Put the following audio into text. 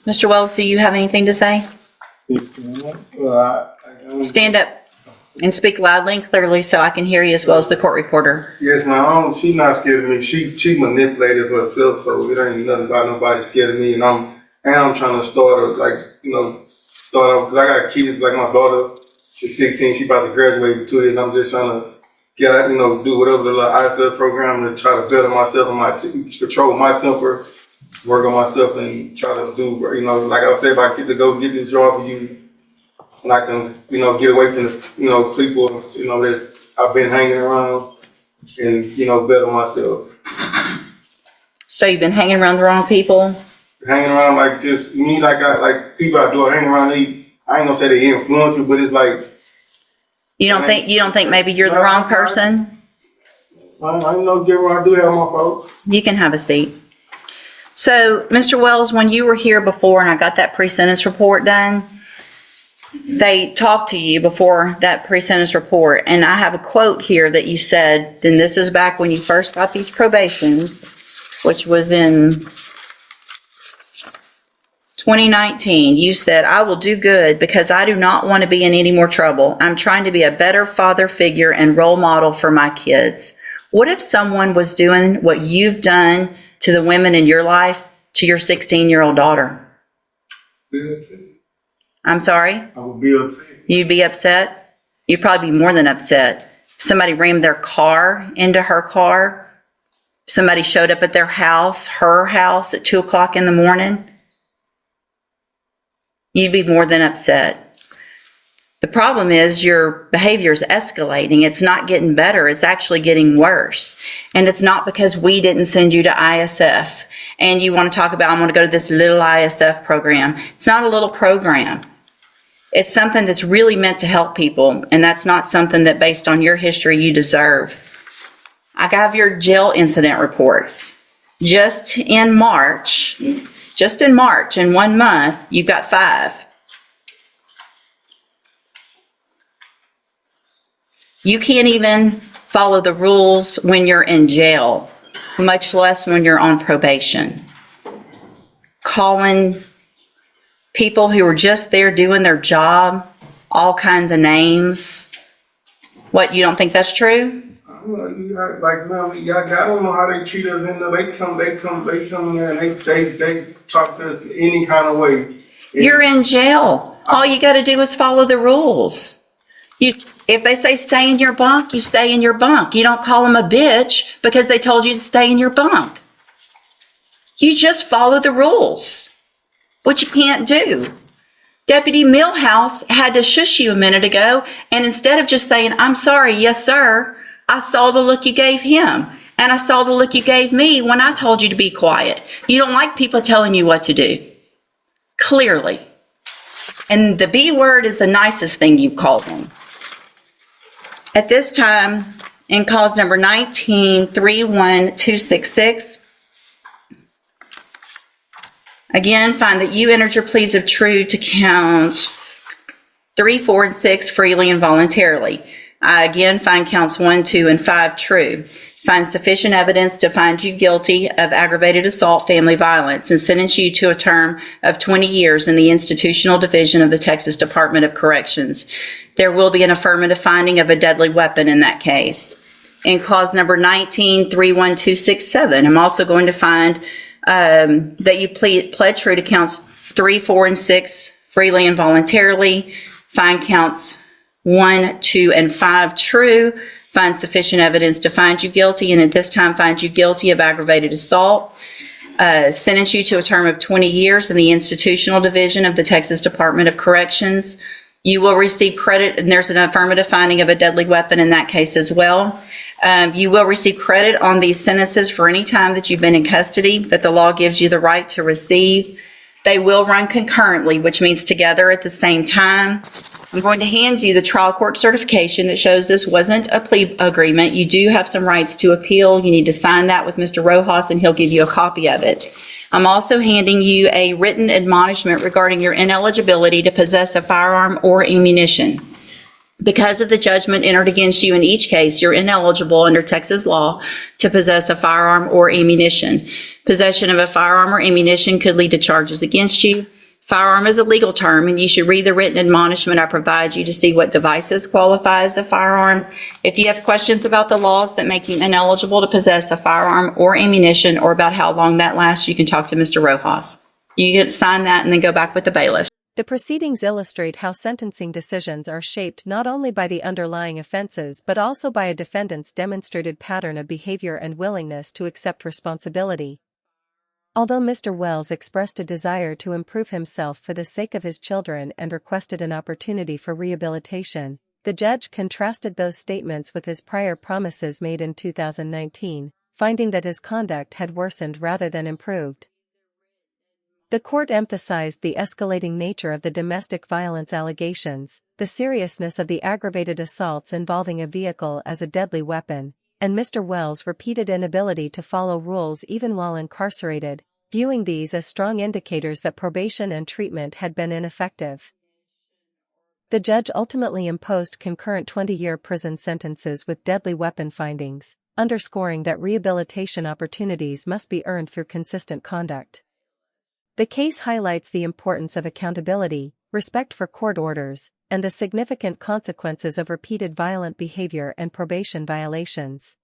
Mr. Wells, do you have anything to say? Stand up and speak loudly and clearly so I can hear you as well as the court reporter. Yes, ma'am. She's not scared of me. She manipulated herself, so it ain't nothing about nobody scared of me. And I'm trying to start up, because I got kids, like my daughter, she's 16, she about to graduate in 2 years, and I'm just trying to get out, do whatever the little ISF program to try to better myself and control my temper, work on myself, and try to do, like I said, if I get to go get this job for you, and I can, get away from the, people, that I've been hanging around and, better myself. So you've been hanging around the wrong people? Hanging around like just me, like people I do hanging around. I ain't gonna say they influence you, but it's like You don't think maybe you're the wrong person? I know, I do have my fault. You can have a seat. So, Mr. Wells, when you were here before and I got that pre-sentence report done, they talked to you before that pre-sentence report, and I have a quote here that you said, and this is back when you first got these probations, which was in 2019. You said, "I will do good because I do not want to be in any more trouble. I'm trying to be a better father figure and role model for my kids." What if someone was doing what you've done to the women in your life to your 16-year-old daughter? I'm sorry? I would be upset. You'd be upset? You'd probably be more than upset. If somebody rammed their car into her car, somebody showed up at their house, her house, at 2 o'clock in the morning, you'd be more than upset. The problem is your behavior is escalating. It's not getting better. It's actually getting worse. And it's not because we didn't send you to ISF and you want to talk about, I'm going to go to this little ISF program. It's not a little program. It's something that's really meant to help people. And that's not something that based on your history you deserve. I have your jail incident reports. Just in March, in 1 month, you've got 5. You can't even follow the rules when you're in jail, much less when you're on probation. Calling people who are just there doing their job all kinds of names. What, you don't think that's true? I don't know how they treat us in there. They come in there and they talk to us any kind of way. You're in jail. All you got to do is follow the rules. If they say stay in your bunk, you stay in your bunk. You don't call them a bitch because they told you to stay in your bunk. You just follow the rules, which you can't do. Deputy Millhouse had to shush you a minute ago, and instead of just saying, "I'm sorry, yes, sir," I saw the look you gave him, and I saw the look you gave me when I told you to be quiet. You don't like people telling you what to do. Clearly. And the B word is the nicest thing you've called them. At this time, in cause number 19-31266, again, find that you entered your pleas of true to counts 3, 4, and 6 freely and voluntarily. I again find counts 1, 2, and 5 true. Find sufficient evidence to find you guilty of aggravated assault, family violence, and sentence you to a term of 20 years in the institutional division of the Texas Department of Corrections. There will be an affirmative finding of a deadly weapon in that case. In cause number 19-31267, I'm also going to find that you pled true to counts 3, 4, and 6 freely and voluntarily. Find counts 1, 2, and 5 true. Find sufficient evidence to find you guilty, and at this time find you guilty of aggravated assault. Sentence you to a term of 20 years in the institutional division of the Texas Department of Corrections. You will receive credit, and there's an affirmative finding of a deadly weapon in that case as well. You will receive credit on these sentences for any time that you've been in custody that the law gives you the right to receive. They will run concurrently, which means together at the same time. I'm going to hand you the trial court certification that shows this wasn't a plea agreement. You do have some rights to appeal. You need to sign that with Mr. Rojas, and he'll give you a copy of it. I'm also handing you a written admonishment regarding your ineligibility to possess a firearm or ammunition. Because of the judgment entered against you in each case, you're ineligible under Texas law to possess a firearm or ammunition. Possession of a firearm or ammunition could lead to charges against you. Firearm is a legal term, and you should read the written admonishment I provide you to see what devices qualify as a firearm. If you have questions about the laws that make you ineligible to possess a firearm or ammunition, or about how long that lasts, you can talk to Mr. Rojas. You can sign that and then go back with the bailiff. The proceedings illustrate how sentencing decisions are shaped not only by the underlying offenses but also by a defendant's demonstrated pattern of behavior and willingness to accept responsibility. Although Mr. Wells expressed a desire to improve himself for the sake of his children and requested an opportunity for rehabilitation, the judge contrasted those statements with his prior promises made in 2019, finding that his conduct had worsened rather than improved. The court emphasized the escalating nature of the domestic violence allegations, the seriousness of the aggravated assaults involving a vehicle as a deadly weapon, and Mr. Wells' repeated inability to follow rules even while incarcerated, viewing these as strong indicators that probation and treatment had been ineffective. The judge ultimately imposed concurrent 20-year prison sentences with deadly weapon findings, underscoring that rehabilitation opportunities must be earned through consistent conduct. The case highlights the importance of accountability, respect for court orders, and the significant consequences of repeated violent behavior and probation violations.